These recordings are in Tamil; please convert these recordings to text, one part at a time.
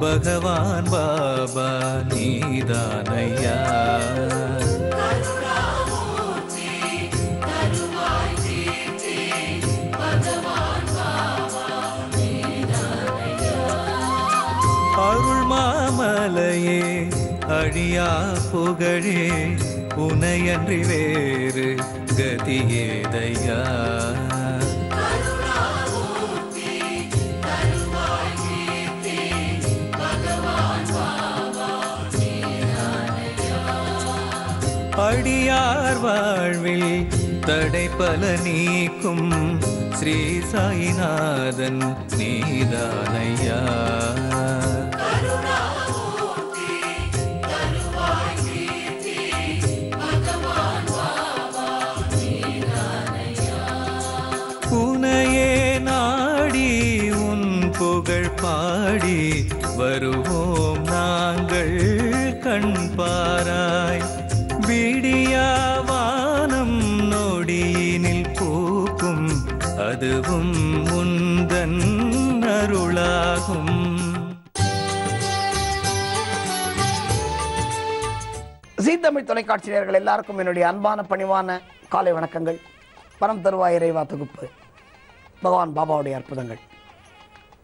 பகவான் பாபா நீதானையா. அருள் மாமலையே அழியா புகழே உனையன்றி வேறு கதியேதையா. அடியார் வாழ்வில் தடைப்பல நீக்கும் ஸ்ரீ சாயிநாதன் நீதானையா. உனையே நாடி உன் புகழ் பாடி வருவோம் நாங்கள் கண் பாராய். விடியாவானம் நொடியினில் பூக்கும் அதுவும் உந்தன் அருளாகும். ஜீ தமிழ் தொலைக்காட்சி நேயர்கள் எல்லாருக்கும் என்னுடைய அன்பான பணிவான காலை வணக்கங்கள். பரம் தருவாய் இறைவா தொகுப்பு பகவான் பாபாவுடைய அற்புதங்கள்.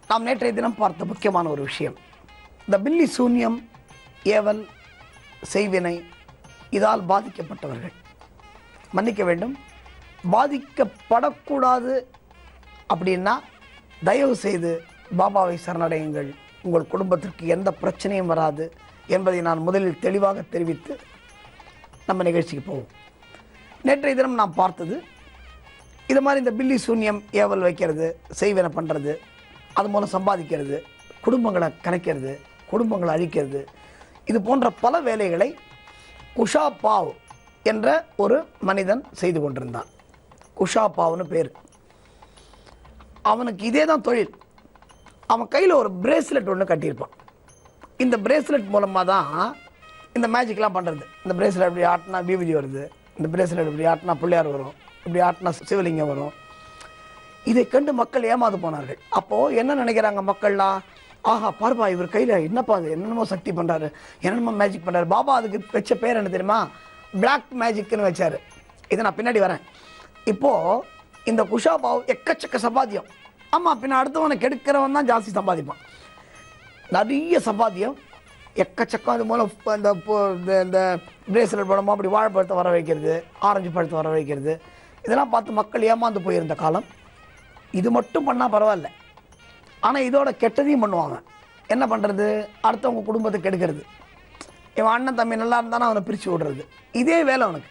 நாம் நேற்றைய தினம் பார்த்த முக்கியமான ஒரு விஷயம், இந்த பில்லி சூன்யம், ஏவல், செய்வினை இதால் பாதிக்கப்பட்டவர்கள் மன்னிக்க வேண்டும். பாதிக்கப்படக்கூடாது அப்படின்னா தயவு செய்து பாபாவை சரணடையுங்கள். உங்கள் குடும்பத்திற்கு எந்த பிரச்சனையும் வராது என்பதை நான் முதலில் தெளிவாக தெரிவித்து நம்ம நிகழ்ச்சிக்கு போவோம். நேற்றைய தினம் நாம் பார்த்தது இது மாதிரி இந்த பில்லி சூன்யம், ஏவல் வைக்கிறது, செய்வினை பண்ணுறது, அது மூலம் சம்பாதிக்கிறது, குடும்பங்களை கணக்கிறது, குடும்பங்களை அழிக்கிறது, இது போன்ற பல வேலைகளை குஷா பாவ் என்ற ஒரு மனிதன் செய்து கொண்டிருந்தான். குஷா பாவ்னு பேர். அவனுக்கு இதே தான் தொழில். அவன் கையில் ஒரு பிரேஸ்லெட் ஒன்று கட்டியிருப்பான். இந்த பிரேஸ்லெட் மூலமாக தான் இந்த மேஜிக்லாம் பண்ணுறது. இந்த பிரேஸ்லெட் இப்படி ஆட்டினா விபூதி வருது, இந்த பிரேஸ்லெட் இப்படி ஆட்டினா பிள்ளையார் வரும், இப்படி ஆட்டினா சிவலிங்கம் வரும். இதை கண்டு மக்கள் ஏமாந்து போனார்கள். அப்போது என்ன நினைக்கிறாங்க மக்கள்லாம், ஆஹா பார்ப்பா இவர் கையில் என்னப்பா அது என்னென்னமோ சக்தி பண்ணுறாரு, என்னென்னமோ மேஜிக் பண்ணுறாரு. பாபா அதுக்கு வச்ச பேர் என்ன தெரியுமா? பிளாக் மேஜிக்னு வச்சார். இதை நான் பின்னாடி வரேன். இப்போது இந்த குஷா பாவ் எக்கச்சக்க சம்பாத்தியம். ஆமாம், பின்ன அடுத்தவனை கெடுக்கிறவன் தான் ஜாஸ்தி சம்பாதிப்பான். நிறைய சம்பாத்தியம், எக்கச்சக்கம். அது மூலம் இந்த பிரேஸ்லெட் படமாக அப்படி வாழைப்பழத்தை வர வைக்கிறது, ஆரஞ்சு பழத்தை வர வைக்கிறது, இதெல்லாம் பார்த்து மக்கள் ஏமாந்து போயிருந்த காலம். இது மட்டும் பண்ணால் பரவாயில்ல, ஆனால் இதோட கெட்டதையும் பண்ணுவாங்க. என்ன பண்ணுறது? அடுத்தவங்க குடும்பத்தை கெடுக்கிறது. இவன் அண்ணன் தம்பி நல்லா இருந்தானா அவனை பிரித்து விடுறது, இதே வேலை அவனுக்கு.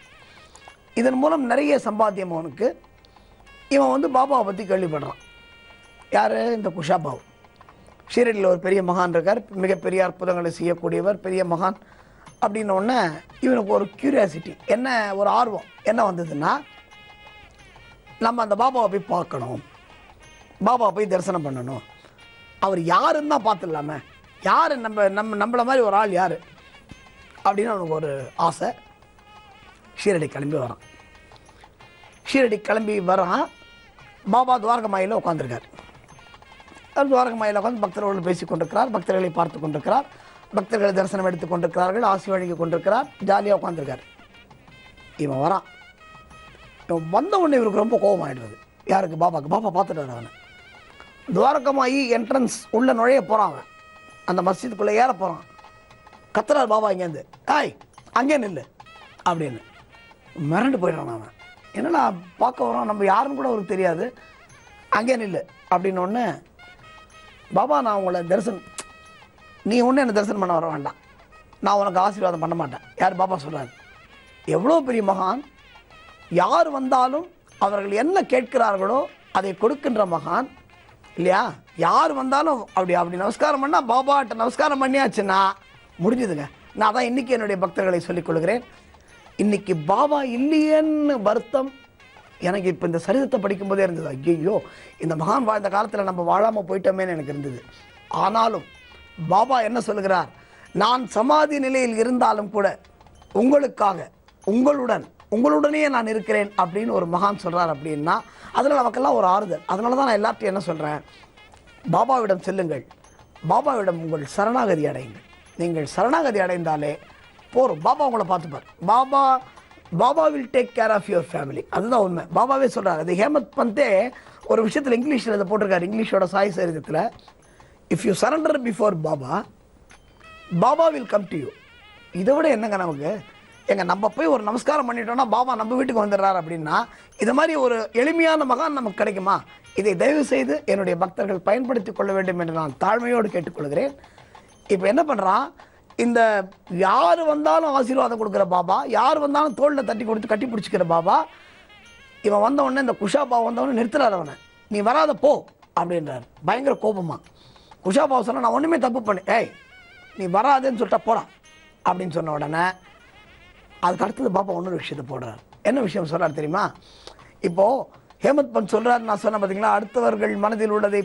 இதன் மூலம் நிறைய சம்பாத்தியம் அவனுக்கு. இவன் பாபாவை பற்றி கேள்விப்படுறான். யார்? இந்த குஷா பாவ். ஷீரடியில் ஒரு பெரிய மகான் இருக்கார், மிகப்பெரிய அற்புதங்களை செய்யக்கூடியவர், பெரிய மகான். அப்படின்ன உடனே இவனுக்கு ஒரு க்யூரியாசிட்டி, என்ன ஒரு ஆர்வம் என்ன வந்ததுன்னா, நம்ம அந்த பாபாவை போய் பார்க்கணும், பாபாவை போய் தரிசனம் பண்ணணும், அவர் யாருன்னு தான் பார்த்துடலாமே, யார் நம்மளை மாதிரி ஒரு ஆள் யார் அப்படின்னு அவனுக்கு ஒரு ஆசை. ஷீரடி கிளம்பி வரான். ஷீரடி கிளம்பி வரான். பாபா துவாரகமாயில் உட்காந்துருக்கார். துவாரகமாயில் உட்காந்து பக்தர்களோடு பேசி கொண்டிருக்கிறார், பக்தர்களை பார்த்து கொண்டிருக்கிறார், பக்தர்களை தரிசனம் எடுத்து கொண்டிருக்கிறார்கள், ஆசி வழங்கி கொண்டிருக்கிறார், ஜாலியாக உட்காந்துருக்கார். இவன் வரான். இவன் வந்த உடனே இவருக்கு ரொம்ப கோபம் ஆகிடுறது. யாருக்கு? பாபாவுக்கு. பாபா பார்த்துட்டார் அவனை. துவாரகமாயி என்ட்ரன்ஸ் உள்ள நுழைய போகிறான். அவன் அந்த மஸ்ஜிதுக்குள்ளே ஏற போகிறான். கத்துறார் பாபா இங்கேருந்து, ஆய் அங்கே நில்லு அப்படின்னு. மிரண்டு போயிடுறான் அவன். என்னடா பார்க்க வரோம், நம்ம யாருன்னு கூட அவருக்கு தெரியாது, அங்கே நில்லு அப்படின்னு ஒன்று. பாபா நான் உங்களை நீ ஒன்று என்னை தரிசனம் பண்ண வர வேண்டாம், நான் உனக்கு ஆசீர்வாதம் பண்ண மாட்டேன். யார்? பாபா சொல்கிறார். எவ்வளோ பெரிய மகான், யார் வந்தாலும் அவர்கள் என்ன கேட்கிறார்களோ அதை கொடுக்கின்ற மகான் இல்லையா? யார் வந்தாலும் அப்படி நமஸ்காரம் பண்ணால், பாபாட்ட நமஸ்காரம் பண்ணியாச்சுன்னா முடிஞ்சுதுங்க. நான் தான் இன்றைக்கி என்னுடைய பக்தர்களை சொல்லிக் கொள்கிறேன். இன்றைக்கி பாபா இல்லையேன்னு வருத்தம் எனக்கு இப்போ இந்த சரிதத்தை படிக்கும்போதே இருந்தது. ஐயோ, இந்த மகான் வாழ்ந்த காலத்தில் நம்ம வாழாமல் போயிட்டோமேன்னு எனக்கு இருந்தது. ஆனாலும் பாபா என்ன சொல்லுகிறார்? நான் சமாதி நிலையில் இருந்தாலும் கூட உங்களுக்காக உங்களுடனே நான் இருக்கிறேன் அப்படின்னு ஒரு மகான் சொல்கிறார். அப்படின்னா அதில் நமக்கெல்லாம் ஒரு ஆறுதல். அதனால தான் நான் எல்லார்ட்டையும் என்ன சொல்கிறேன், பாபாவிடம் செல்லுங்கள், பாபாவிடம் உங்கள் சரணாகதி அடையுங்கள். நீங்கள் சரணாகதி அடைந்தாலே போகிறோம், பாபா உங்களை பார்த்துப்பார். Baba will take care of your family. அதுதான் உண்மை. பாபாவே சொல்கிறார். அது ஹேமத் பந்தே ஒரு விஷயத்தில் இங்கிலீஷில் இதை போட்டிருக்காரு, இங்கிலீஷோட சாய் சரிதத்தில். If you surrender before Baba will come to you. இதை விட என்னங்க நமக்கு? நம்ம போய் ஒரு நமஸ்காரம் பண்ணிட்டோம்னா பாபா நம்ம வீட்டுக்கு வந்துடுறாரு அப்படின்னா, இது மாதிரி ஒரு எளிமையான மகான் நமக்கு கிடைக்குமா? இதை தயவு செய்து என்னுடைய பக்தர்கள் பயன்படுத்தி கொள்ள வேண்டும் என்று நான் தாழ்மையோடு கேட்டுக்கொள்கிறேன். இப்போ என்ன பண்ணுறான், இந்த யார் வந்தாலும் ஆசீர்வாதம் கொடுக்குற பாபா, யார் வந்தாலும் தோளில் தட்டி கொடுத்து கட்டி பிடிச்சிக்கிற பாபா, இவன் வந்தவொடனே இந்த குஷாபாவை வந்தவொடனே நிறுத்துறாரு. அவனை நீ வராத போ அப்படின்றார் பயங்கர கோபமா. குஷாபாவை சொன்ன நான் ஒன்றுமே தப்பு பண்ணு, ஏய் நீ வராதுன்னு சொல்லிட்டா போடா அப்படின்னு சொன்ன உடனே அதுக்கு அடுத்தது பாபா இன்னொரு விஷயத்தை போடுறார். என்ன விஷயம் சொல்கிறார் தெரியுமா? இப்போது ஹேமத் பந்த் சொல்கிறார், நான் சொன்னேன் பார்த்தீங்களா, அடுத்தவர்கள் மனதில் உள்ளதை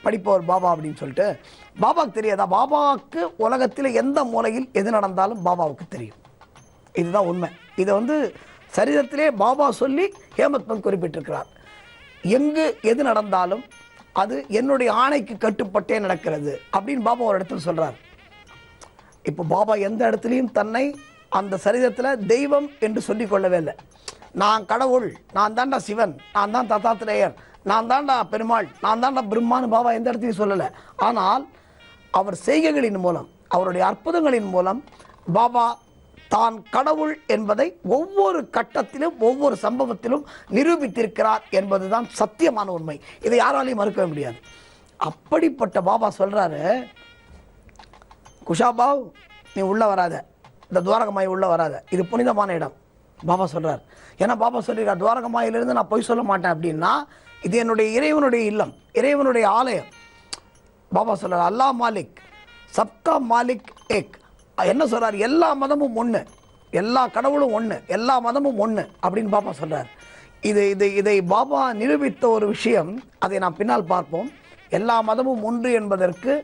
படிப்பவர் பாபா அப்படின்னு சொல்லிட்டு. பாபாவுக்கு தெரியாதா? பாபாவுக்கு உலகத்தில் எந்த மூலையில் எது நடந்தாலும் பாபாவுக்கு தெரியும். இதுதான் உண்மை. இதை சரிதத்திலே பாபா சொல்லி ஹேமத் பந்த் குறிப்பிட்டிருக்கிறார். எங்கு எது நடந்தாலும் அது என்னுடைய ஆணைக்கு கட்டுப்பட்டே நடக்கிறது அப்படின்னு பாபா ஒரு இடத்துல சொல்கிறார். இப்போ பாபா எந்த இடத்துலையும் தன்னை அந்த சரிதத்தில் தெய்வம் என்று சொல்லிக் கொள்ளவே இல்லை. நான் கடவுள், நான் தாண்டா சிவன், நான் தான் தத்தாத்திரேயர், நான் தாண்டா பெருமாள், நான் தாண்டா பிரம்மான்னு பாபா எந்த இடத்துலையும் சொல்லலை. ஆனால் அவர் செய்கைகளின் மூலம், அவருடைய அற்புதங்களின் மூலம் பாபா தான் கடவுள் என்பதை ஒவ்வொரு கட்டத்திலும் ஒவ்வொரு சம்பவத்திலும் நிரூபித்திருக்கிறார் என்பதுதான் சத்தியமான உண்மை. இதை யாராலையும் மறுக்க முடியாது. அப்படிப்பட்ட பாபா சொல்கிறாரு, குஷாபாவ் நீ உள்ளே வராத, இந்த துவாரகமாய் உள்ளே வராத, இது புனிதமான இடம் பாபா சொல்கிறார். ஏன்னா பாபா சொல்லியிருக்கார், துவாரகமாயிலிருந்து நான் பொய் சொல்ல மாட்டேன் அப்படின்னா இது என்னுடைய இறைவனுடைய இல்லம், இறைவனுடைய ஆலயம். பாபா சொல்கிறார், அல்லா மாலிக் சப்கா மாலிக் ஏக். என்ன சொல்கிறார்? எல்லா மதமும் ஒன்று, எல்லா கடவுளும் ஒன்று, எல்லா மதமும் ஒன்று அப்படின்னு பாபா சொல்கிறார். இதை பாபா நிரூபித்த ஒரு விஷயம், அதை நாம் பின்னால் பார்ப்போம். எல்லா மதமும் ஒன்று என்பதற்கு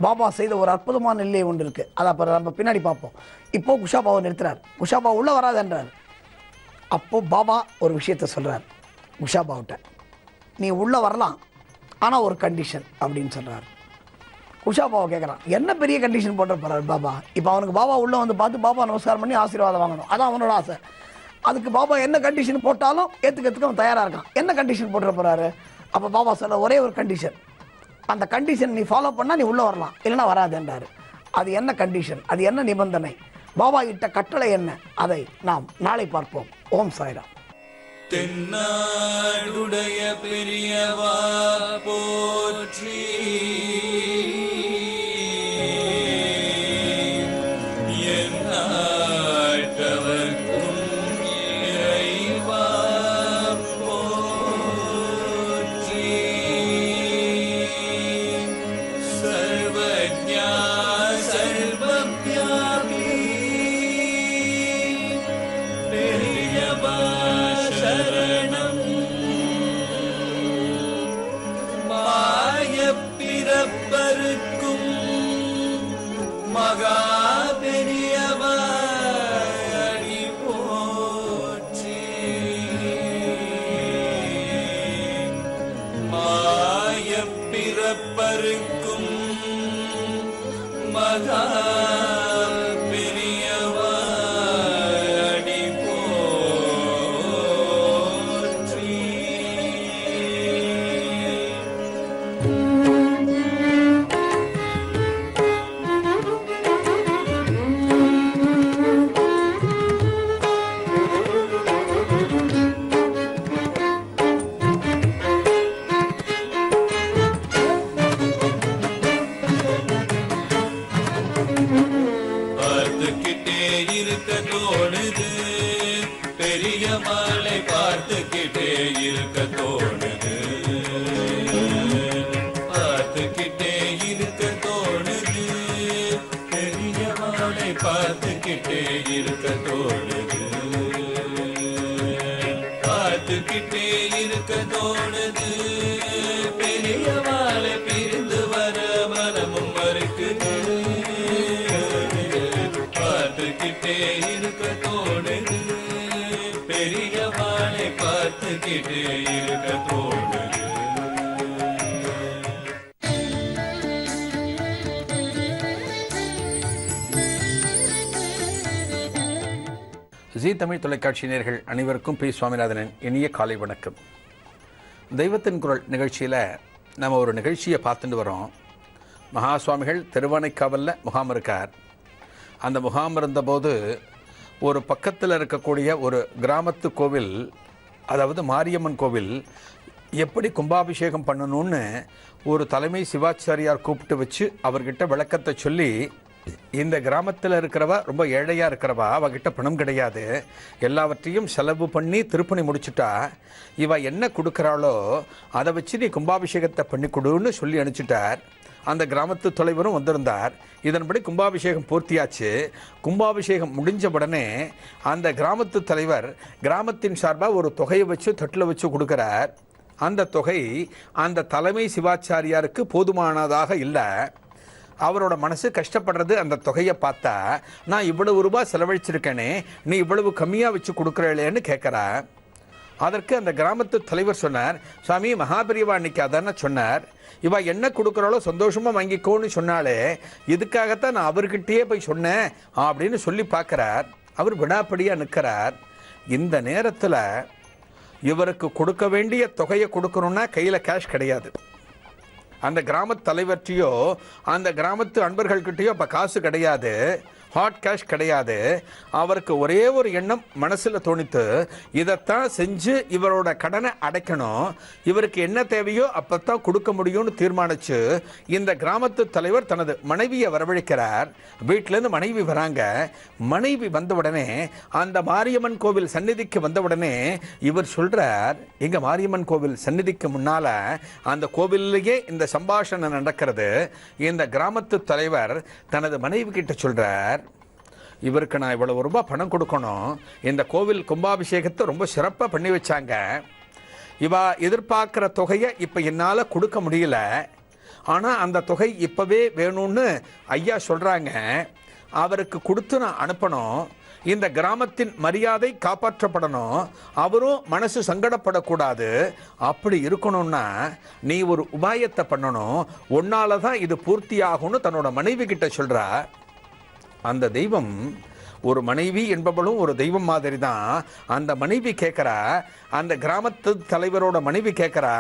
பாபா செய்த ஒரு அற்புதமான நிலை ஒன்று இருக்குது. அதை அப்புறம் நம்ம பின்னாடி பார்ப்போம். இப்போது குஷாபாவை நிறுத்துறார். குஷாபா உள்ளே வராதுன்றார். அப்போது பாபா ஒரு விஷயத்த சொல்கிறார் குஷாபாவிட்ட, நீ உள்ளே வரலாம் ஆனால் ஒரு கண்டிஷன் அப்படின்னு சொல்கிறார். குஷாபாவை கேட்குறான், என்ன பெரிய கண்டிஷன் போட்டு போகிறார் பாபா? இப்போ அவனுக்கு பாபா உள்ளே வந்து பார்த்து பாபா நமஸ்காரம் பண்ணி ஆசீர்வாதம் வாங்கணும், அதான் அவனோட ஆசை. அதுக்கு பாபா என்ன கண்டிஷன் போட்டாலும் ஏற்றுக்கிறதுக்கு அவன் தயாராக இருக்கான். என்ன கண்டிஷன் போட்டு போகிறாரு? அப்போ பாபா சொல்ல ஒரே ஒரு கண்டிஷன், அந்த கண்டிஷன் நீ ஃபாலோ பண்ணால் நீ உள்ளே வரலாம், இல்லைன்னா வராதுன்றாரு. அது என்ன கண்டிஷன், அது என்ன நிபந்தனை, பாபா இட்ட கட்டளை என்ன, அதை நாம் நாளை பார்ப்போம். ஓம் சாய்ராம். தென்னாடுடைய பெரியவா போற்றி, பிறப்பருக்கும் மகா பெரியவா அடி போற்றி, மாயப் பிறப்பருக்கும் மகா பெரியவா அடி போற்றி. பார்த்துக்கிட்டே இருக்க தோணுது, பெரிய மாலை பார்த்துக்கிட்டே இருக்க தோணுது, பார்த்துக்கிட்டே இருக்க தோணுது, பெரிய மாலை பார்த்துக்கிட்டே இருக்க தோணுது, பார்த்துக்கிட்டே இருக்க தோணுது, பெரிய மாலை பிரிந்து வர மனமும் மறுக்குது, பார்த்துக்கிட்டே இருக்க தோணுது, பெரிய வாழை பார்த்துக்கிட்டே இருக்க தோணுது. ஜீ தமிழ் தொலைக்காட்சி நேயர்கள் அனைவருக்கும் பி சுவாமிநாதனின் இனிய காலை வணக்கம். தெய்வத்தின் குரல் நிகழ்ச்சியில் நம்ம ஒரு நிகழ்ச்சியை பார்த்துட்டு வரோம். மகா சுவாமிகள் திருவானைக்காவலில் முகாம் இருக்கார். அந்த முகாம் இருந்தபோது ஒரு பக்கத்தில் இருக்கக்கூடிய ஒரு கிராமத்து கோவில், அதாவது மாரியம்மன் கோவில், எப்படி கும்பாபிஷேகம் பண்ணணும்னு ஒரு தலைமை சிவாச்சாரியார் கூப்பிட்டு வச்சு அவர்கிட்ட விளக்கத்தை சொல்லி, இந்த கிராமத்தில் இருக்கிறவா ரொம்ப ஏழையாக இருக்கிறவா, அவகிட்ட பணம் கிடையாது, எல்லாவற்றையும் செலவு பண்ணி திருப்பணி முடிச்சுட்டா, இவ என்ன கொடுக்குறாளோ அதை வச்சு நீ கும்பாபிஷேகத்தை பண்ணி கொடுன்னு சொல்லி அனுப்பிச்சிட்டார். அந்த கிராமத்து தலைவரும் வந்திருந்தார். இதன்படி கும்பாபிஷேகம் பூர்த்தியாச்சு. கும்பாபிஷேகம் முடிஞ்ச உடனே அந்த கிராமத்து தலைவர் கிராமத்தின் சார்பாக ஒரு தொகையை வச்சு தட்டில் வச்சு கொடுக்குறார். அந்த தொகை அந்த தலைமை சிவாச்சாரியாருக்கு போதுமானதாக இல்லை. அவரோட மனசு கஷ்டப்படுறது. அந்த தொகையை பார்த்தா, நான் இவ்வளவு ரூபாய் செலவழிச்சிருக்கேனே, நீ இவ்வளவு கம்மியாக வச்சு கொடுக்குறேன்னு கேட்குறா. அதற்கு அந்த கிராமத்து தலைவர் சொன்னார், சுவாமி மகாபெரிவா அன்னைக்கு அதான சொன்னார், இவா என்ன கொடுக்குறாளோ சந்தோஷமாக வாங்கிக்கோன்னு சொன்னாலே, இதுக்காகத்தான் நான் அவர்கிட்டயே போய் சொன்னேன் அப்படின்னு சொல்லி பார்க்குறார். அவர் விடாப்படியாக நிற்கிறார். இந்த நேரத்தில் இவருக்கு கொடுக்க வேண்டிய தொகையை கொடுக்கணுன்னா கையில் கேஷ் கிடையாது. அந்த கிராமத்து தலைவர்கிட்டையோ அந்த கிராமத்து அன்பர்கள்கிட்டையோ இப்போ காசு கிடையாது, ஹாட் கேஷ் கிடையாது. அவருக்கு ஒரே ஒரு எண்ணம் மனசில் தோணித்து, இதைத்தான் செஞ்சு இவரோட கடனை அடைக்கணும், இவருக்கு என்ன தேவையோ அப்போத்தான் கொடுக்க முடியும்னு தீர்மானித்து இந்த கிராமத்து தலைவர் தனது மனைவியை வரவழைக்கிறார். வீட்டிலேருந்து மனைவி வராங்க. மனைவி வந்தவுடனே அந்த மாரியம்மன் கோவில் சந்நிதிக்கு வந்தவுடனே இவர் சொல்கிறார், எங்கள் மாரியம்மன் கோவில் சந்நிதிக்கு முன்னால் அந்த கோவில்லையே இந்த சம்பாஷணை நடக்கிறது. இந்த கிராமத்து தலைவர் தனது மனைவி கிட்ட சொல்கிறார், இவருக்கு நான் இவ்வளவு ரூபாய் பணம் கொடுக்கணும், இந்த கோவில் கும்பாபிஷேகத்தை ரொம்ப சிறப்பாக பண்ணி வச்சாங்க, இவா எதிர்பார்க்குற தொகையை இப்போ என்னால் கொடுக்க முடியல, ஆனால் அந்த தொகை இப்போவே வேணும்னு ஐயா சொல்கிறாங்க, அவருக்கு கொடுத்து நான் அனுப்பணும், இந்த கிராமத்தின் மரியாதை காப்பாற்றப்படணும், அவரும் மனசு சங்கடப்படக்கூடாது, அப்படி இருக்கணும்னா நீ ஒரு உபாயத்தை பண்ணணும், உன்னால தான் இது பூர்த்தியாகும்னு தன்னோட மனைவி கிட்ட சொல்கிறா. அந்த தெய்வம், ஒரு மனைவி என்பவளும் ஒரு தெய்வம் மாதிரி தான். அந்த மனைவி கேட்குறா, அந்த கிராமத்து தலைவரோட மனைவி கேட்குறா,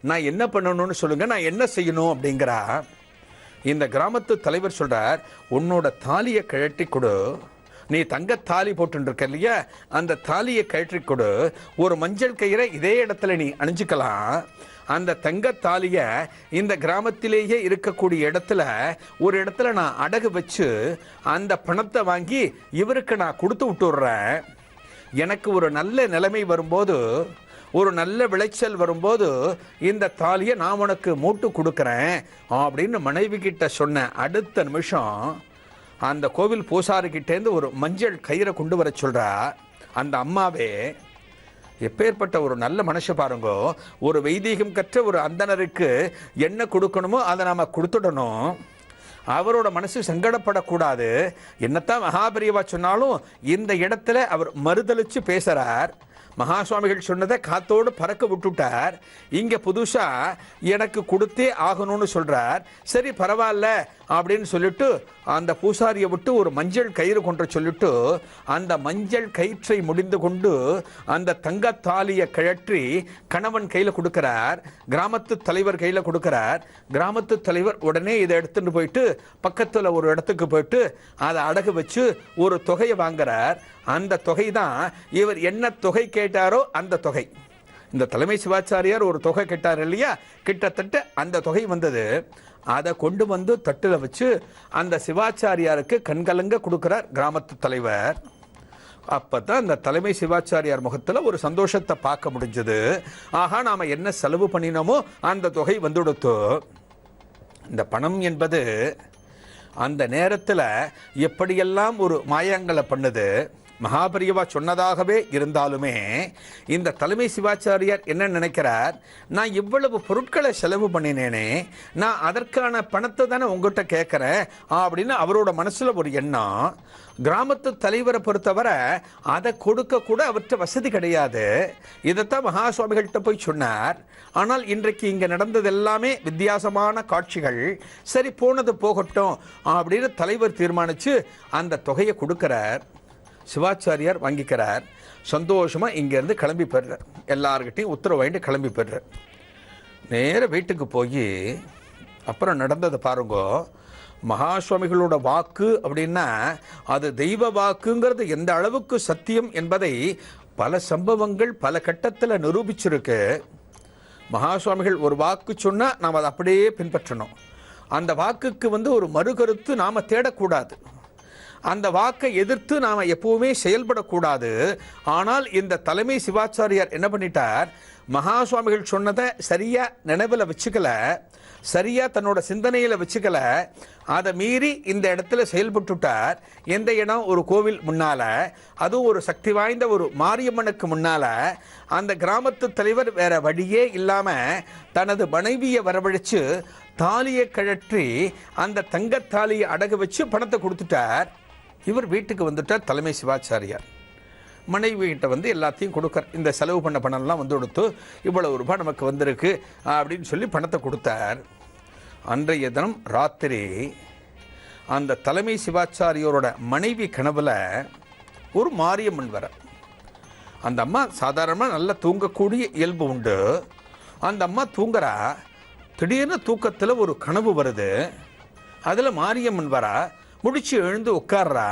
நான் என்ன பண்ணணும்னு சொல்லுங்கள், நான் என்ன செய்யணும் அப்படிங்கிறா. இந்த கிராமத்து தலைவர் சொல்கிறார், உன்னோட தாலியை கழட்டி கொடு, நீ தங்க தாலி போட்டுருக்க இல்லையா, அந்த தாலியை கழற்றி கொடு, ஒரு மஞ்சள் கயிறை இதே இடத்துல நீ அணிஞ்சிக்கலாம், அந்த தங்க தாலியை இந்த கிராமத்திலேயே இருக்கக்கூடிய இடத்துல ஒரு இடத்துல நான் அடகு வச்சு அந்த பணத்தை வாங்கி இவருக்கு நான் கொடுத்து விட்டுடுறேன். எனக்கு ஒரு நல்ல நிலைமை வரும்போது, ஒரு நல்ல விளைச்சல் வரும்போது இந்த தாலியை நான் உனக்கு மூட்டு கொடுக்குறேன் அப்படின்னு மனைவி கிட்ட சொன்ன அடுத்த நிமிஷம் அந்த கோவில் பூசாரிக்கிட்டேருந்து ஒரு மஞ்சள் கயிறை கொண்டு வர சொல்கிறா. அந்த அம்மாவே எப்பேற்பட்ட ஒரு நல்ல மனுஷ பாருங்க. ஒரு வைதீகம் கற்ற ஒரு அந்தனருக்கு என்ன கொடுக்கணுமோ அதை நாம் கொடுத்துடணும், அவரோட மனசு சங்கடப்படக்கூடாது. என்னத்தான் மகாபெரிவா சொன்னாலும் இந்த இடத்துல அவர் மறுதளிச்சு பேசுகிறார். மகா சுவாமிகள் சொன்னதை காத்தோடு பறக்க விட்டுட்டார். இங்கே புதுசாக எனக்கு கொடுத்தே ஆகணும்னு சொல்கிறார். சரி பரவாயில்ல அப்படின்னு சொல்லிட்டு அந்த பூசாரியை விட்டு ஒரு மஞ்சள் கயிறு கொண்டு சொல்லிட்டு அந்த மஞ்சள் கயிற்றை முடிந்து கொண்டு அந்த தங்கத்தாலியை கழற்றி கணவன் கையில் கொடுக்கிறார், கிராமத்து தலைவர் கையில் கொடுக்கிறார். கிராமத்து தலைவர் உடனே இதை எடுத்துட்டு போயிட்டு பக்கத்தில் ஒரு இடத்துக்கு போயிட்டு அதை அடகு வச்சு ஒரு தொகையை வாங்குறார். அந்த தொகை தான் இவர் என்ன தொகை கேட்டாரோ அந்த தொகை. இந்த தலைமை சிவாச்சாரியார் ஒரு தொகை கேட்டார் இல்லையா, கிட்டத்தட்ட அந்த தொகை வந்தது. அதை கொண்டு வந்து தட்டில் வச்சு அந்த சிவாச்சாரியாருக்கு கண்கலங்க கொடுக்குறார் கிராமத்து தலைவர். அப்போ தான் அந்த தலைமை சிவாச்சாரியார் முகத்தில் ஒரு சந்தோஷத்தை பார்க்க முடிஞ்சது. ஆகா, நாம் என்ன செலவு பண்ணினோமோ அந்த தொகை வந்துடுத்தோ. இந்த பணம் என்பது அந்த நேரத்தில் எப்படியெல்லாம் ஒரு மாயங்களை பண்ணுது. மகாபெரிவா சொன்னதாகவே இருந்தாலுமே இந்த தலைமை சிவாச்சாரியார் என்ன நினைக்கிறார், நான் இவ்வளவு பொருட்களை செலவு பண்ணினேனே, நான் அதற்கான பணத்தை தானே உங்கள்கிட்ட கேட்குறேன் அப்படின்னு அவரோட மனசில் ஒரு எண்ணம். கிராமத்து தலைவரை பொறுத்தவரை அதை கொடுக்க கூட அவர்கிட்ட வசதி கிடையாது. இதைத்தான் மகா சுவாமிகள்கிட்ட போய் சொன்னார். ஆனால் இன்றைக்கு இங்கே நடந்தது எல்லாமே வித்தியாசமான காட்சிகள். சரி போனது போகட்டும் அப்படின்னு தலைவர் தீர்மானித்து அந்த தொகையை கொடுக்குறார். சிவாச்சாரியார் வாங்கிக்கிறார். சந்தோஷமாக இங்கேருந்து கிளம்பி போயிடுறார். எல்லார்கிட்டையும் உத்தரவு வாங்கிட்டு கிளம்பி போயிடுறார். நேர வீட்டுக்கு போய் அப்புறம் நடந்ததை பாருங்க. மகா சுவாமிகளோட வாக்கு அப்படின்னா அது தெய்வ வாக்குங்கிறது எந்த அளவுக்கு சத்தியம் என்பதை பல சம்பவங்கள் பல கட்டத்தில் நிரூபிச்சிருக்கு. மகா சுவாமிகள் ஒரு வாக்கு சொன்னால் நாம் அதை அப்படியே பின்பற்றணும். அந்த வாக்குக்கு ஒரு மறுகருத்து நாம் தேடக்கூடாது. அந்த வாக்கை எதிர்த்து நாம் எப்பவுமே செயல்படக்கூடாது. ஆனால் இந்த தலைமை சிவாச்சாரியார் என்ன பண்ணிட்டார், மகா சுவாமிகள் சொன்னதை சரியாக நினைவில் வச்சுக்கல, சரியாக தன்னோட சிந்தனையில் வச்சுக்கல, அதை மீறி இந்த இடத்துல செயல்பட்டுட்டார். எந்த இடம், ஒரு கோவில் முன்னால், அதுவும் ஒரு சக்தி வாய்ந்த ஒரு மாரியம்மனுக்கு முன்னால். அந்த கிராமத்து தலைவர் வேற வழியே இல்லாமல் தனது மனைவியை வரவழைச்சு தாலியை கழற்றி அந்த தங்கத்தாலியை அடகு வச்சு பணத்தை கொடுத்துட்டார். இவர் வீட்டுக்கு வந்துட்டார் தலைமை சிவாச்சாரியார். மனைவிகிட்ட எல்லாத்தையும் கொடுக்கார். இந்த செலவு பண்ண பணம்லாம் கொடுத்து இவ்வளவு ரூபாய் நமக்கு வந்திருக்கு அப்படின்னு சொல்லி பணத்தை கொடுத்தார். அன்றைய தினம் ராத்திரி அந்த தலைமை சிவாச்சாரியோரோட மனைவி கனவுல ஒரு மாரியம்மன் வர. அந்த அம்மா சாதாரணமாக நல்லா தூங்கக்கூடிய இயல்பு உண்டு. அந்த அம்மா தூங்குறா. திடீர்னு தூக்கத்தில் ஒரு கனவு வருது. அதில் மாரியம்மன் வரா. முடிச்சு எழுந்து உட்கார்றா.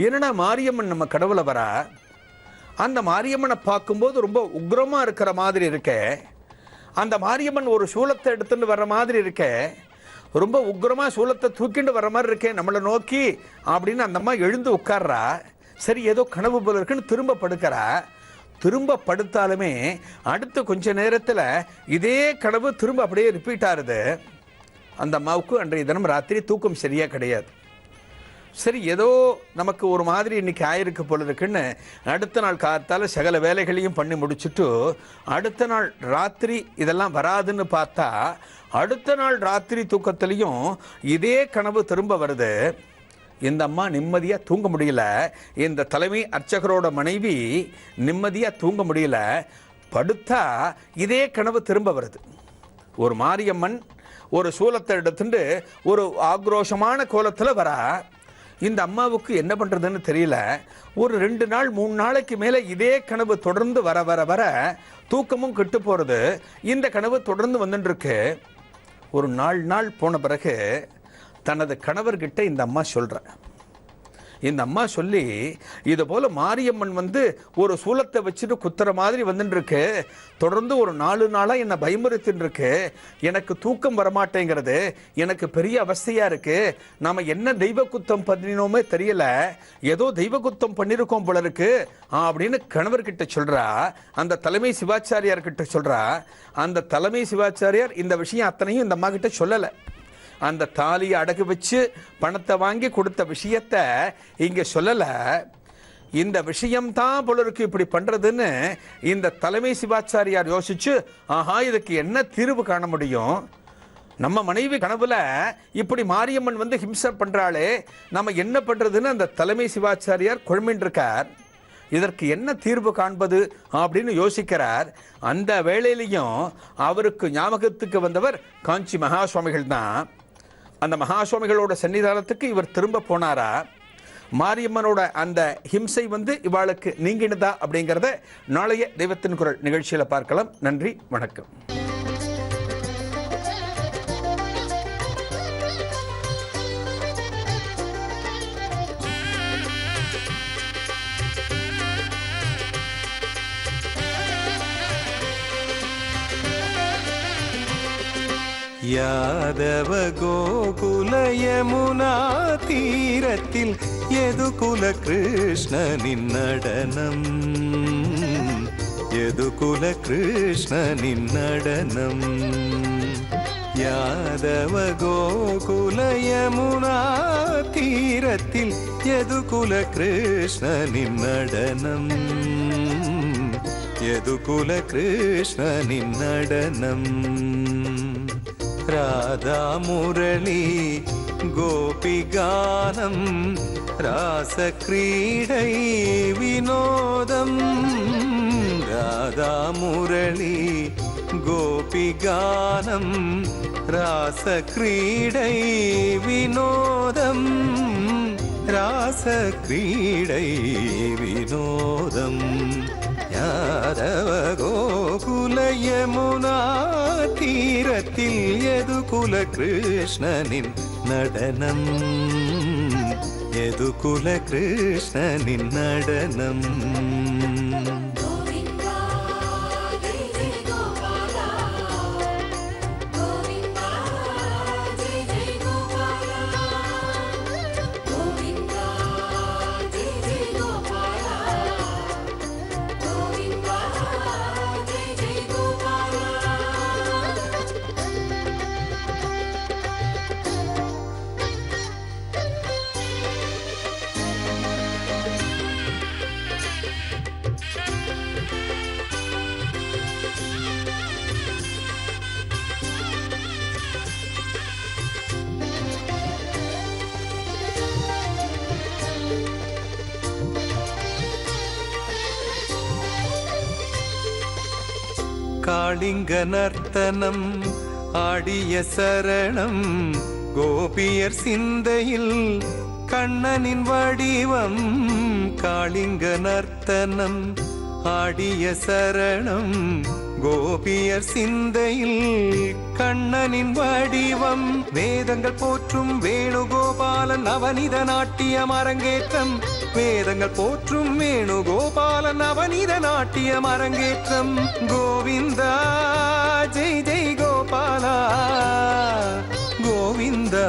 என்னடா மாரியம்மன் நம்ம கனவுல வரா. அந்த மாரியம்மனை பார்க்கும்போது ரொம்ப உக்ரமாக இருக்கிற மாதிரி இருக்கே. அந்த மாரியம்மன் ஒரு சூலத்தை எடுத்துட்டு வர்ற மாதிரி இருக்கே. ரொம்ப உக்ரமாக சூலத்தை தூக்கிட்டு வர்ற மாதிரி இருக்கே நம்மளை நோக்கி அப்படின்னு அந்த அம்மா எழுந்து உட்கார்றா. சரி, ஏதோ கனவு போல இருக்குன்னு திரும்ப படுக்கிறா. திரும்ப படுத்தாலுமே அடுத்த கொஞ்ச நேரத்தில் இதே கனவு திரும்ப அப்படியே ரிப்பீட் ஆகுது. அந்த அம்மாவுக்கு அன்றைய தினம் ராத்திரி தூக்கம் சரியாக கிடையாது. சரி, ஏதோ நமக்கு ஒரு மாதிரி இன்னைக்கு ஆயிருக்கு போல இருக்குன்னு அடுத்த நாள் காத்தால சகல வேலைகளையும் பண்ணி முடிச்சுட்டு அடுத்த நாள் ராத்திரி இதெல்லாம் வராதுன்னு பார்த்தா அடுத்த நாள் ராத்திரி தூக்கத்திலையும் இதே கனவு திரும்ப வருது. இந்த அம்மா நிம்மதியாக தூங்க முடியல. இந்த தலைமை அர்ச்சகரோட மனைவி நிம்மதியாக தூங்க முடியல. படுத்தா இதே கனவு திரும்ப வருது. ஒரு மாரியம்மன் ஒரு சூலத்தை எடுத்துட்டு ஒரு ஆக்ரோஷமான கோலத்தில் வரா. இந்த அம்மாவுக்கு என்ன பண்ணுறதுன்னு தெரியல. ஒரு 2 நாள் 3 நாளைக்கு மேலே இதே கனவு தொடர்ந்து வர வர வர தூக்கமும் கெட்டு போகிறது. இந்த கனவு தொடர்ந்து வந்துட்டுருக்கு. ஒரு 4 நாள் போன பிறகு தனது கணவர்கிட்ட இந்த அம்மா சொல்கிற. இந்த அம்மா சொல்லி, இது போல் மாரியம்மன் ஒரு சூலத்தை வச்சுட்டு குத்துற மாதிரி வந்துட்டுருக்கு. தொடர்ந்து ஒரு 4 நாளாக என்னை பயமுறுத்தின்னு இருக்கு. எனக்கு தூக்கம் வரமாட்டேங்கிறது. எனக்கு பெரிய அவஸ்தையாக இருக்குது. நாம் என்ன தெய்வ குத்தம் பண்ணினோமே தெரியல. ஏதோ தெய்வ குத்தம் பண்ணியிருக்கோம் போல இருக்கு அப்படின்னு கணவர்கிட்ட சொல்கிறா. அந்த தலைமை சிவாச்சாரியார்கிட்ட சொல்கிறா. அந்த தலைமை சிவாச்சாரியார் இந்த விஷயம் அத்தனையும் இந்த அம்மா கிட்ட சொல்லலை. அந்த தாலியை அடகு வச்சு பணத்தை வாங்கி கொடுத்த விஷயத்த இங்கே சொல்லலை. இந்த விஷயம்தான் போல இருக்கு இப்படி பண்ணுறதுன்னு இந்த தலைமை சிவாச்சாரியார் யோசிச்சு, ஆஹா, இதுக்கு என்ன தீர்வு காண முடியும்? நம்ம மனைவி கனவுல இப்படி மாரியம்மன் ஹிம்சை பண்ணுறாளே, நம்ம என்ன பண்ணுறதுன்னு அந்த தலைமை சிவாச்சாரியார் குழம்பின்னு இருக்கார். இதற்கு என்ன தீர்வு காண்பது அப்படின்னு யோசிக்கிறார். அந்த வேளையிலையும் அவருக்கு ஞாபகத்துக்கு வந்தவர் காஞ்சி மகா சுவாமிகள் தான். அந்த மகா சுவாமிகளோட சன்னிதானத்துக்கு இவர் திரும்ப போனாரா. மாரியம்மனோட அந்த ஹிம்சை இவாளுக்கு நீங்கினதா அப்படிங்கிறத நாளைய தெய்வத்தின் குரல் நிகழ்ச்சியில் பார்க்கலாம். நன்றி, வணக்கம். யாதவ கோகுல யமுனா தீரத்தில் யதுகுல கிருஷ்ணனின் நடனம், யதுகுல கிருஷ்ணனின் நடனம். யாதவ கோகுல யமுனா தீரத்தில் யதுகுல கிருஷ்ணனின் நடனம், யதுகுல கிருஷ்ணனின் நடனம். ராதா முரளி கோபிகானம் ராசக்ரீடை வினோதம். ராதா முரளி கோபிகானம் ராசக்ரீடை வினோதம். ராச ராசக்ரீடை வினோதம் யாதவ கோகுல யமுனா தீரத்தில் யதுகுல கிருஷ்ணனின் நடனம் யதுகுல கிருஷ்ணனின் நடனம் காளிங்க நர்த்தனம் ஆடிய சரணம் கோபியர் சிந்தையில் கண்ணனின் வடிவம் காளிங்க நர்த்தனம் ஆடிய சரணம் கோபியர் சிந்தையில் கண்ணனின் வடிவம் வேதங்கள் போற்றும் வேணுகோபாலன் நவநீத நாட்டியம் அரங்கேற்றம் வேதங்கள் போற்றும் வேணுகோபாலன் நவநீத நாட்டியம் அரங்கேற்றம் கோவிந்தா ஜெய் ஜெய் கோபாலா கோவிந்தா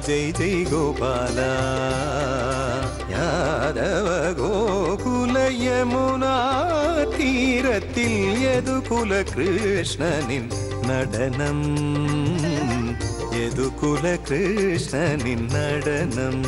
ஜெய் ஜெய் கோபாலா யாதவ கோகுல யமுனா தீரத்தில் யதுகுல கிருஷ்ணனின் நடனம் யதுகுல கிருஷ்ணனின் நடனம்